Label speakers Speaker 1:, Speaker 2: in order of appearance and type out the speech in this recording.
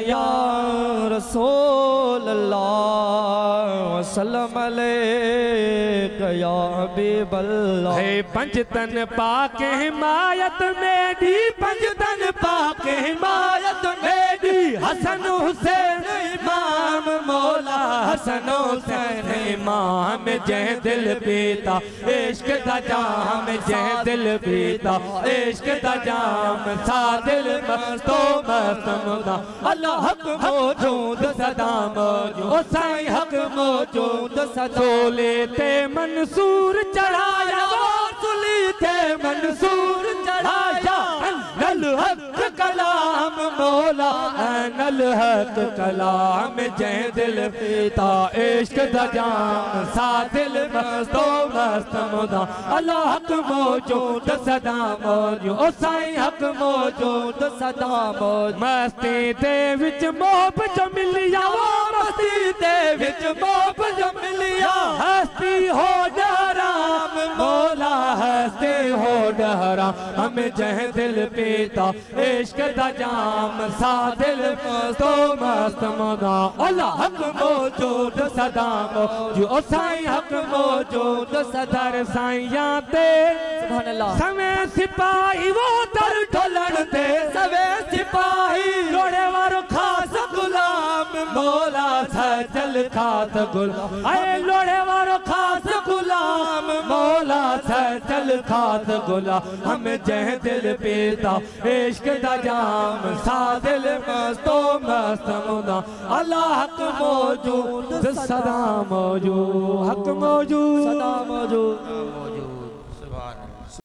Speaker 1: या रसूल अल्लाह वसल्लम अलैका या हबीब अल्लाह।
Speaker 2: है पंजतन पाक हिमायत मेरी, पंजतन पाक हिमायत मेरी, हसन हुसैन इमाम मौला हसन हुसैन इमाम, जय दिल पीता इश्क दा जाम, जय दिल पीता इश्क दा जाम, सा दिल मस्तो मस्त मुदा, अल्लाह हक मौजूद सदा मौजूद, ओ साईं हक मौजूद सदा। सोले ते मंसूर चढ़ाया, सुली थे मंसूर चढ़ाया, नल हक कलाम मौला नल हक कलाम, जय दिल पीता इश्क दा जाम, सा दिल मस्तो मस्त मुदा, अल्लाह हक मौजूद सदा मौजूद, ओ साईं हक मौजूद सदा मौजूद। मस्ती दे विच मोहब जो मिलिया, मस्ती दे विच मोहब जो मिलिया, हस्ती हो डराम मौला हस्ती हो डराम, हमें जह दिल पीता इश्क दा जाम, सा दिल मस्तो मस्त मुदा, अल्लाह हक मौजूद सदा मौजूद, ओ साईं हक मौजूद सदर साईं ते
Speaker 1: सुभान अल्लाह।
Speaker 2: सवे सिपाही वो दर ढोलन दे, सवे सिपाही लोड़े वारो खास गुलाम मौला सजल खास गुलाम, आए लोड़े वारो खास गुलाम मौला सजल खास गुलाम, हम जह दिल पीता इश्क दा जाम, सा दिल मस्तो मस्त मुदा, अल्लाह हक मौजूद सदा मौजूद, हक मौजूद
Speaker 1: सदा मौजूद।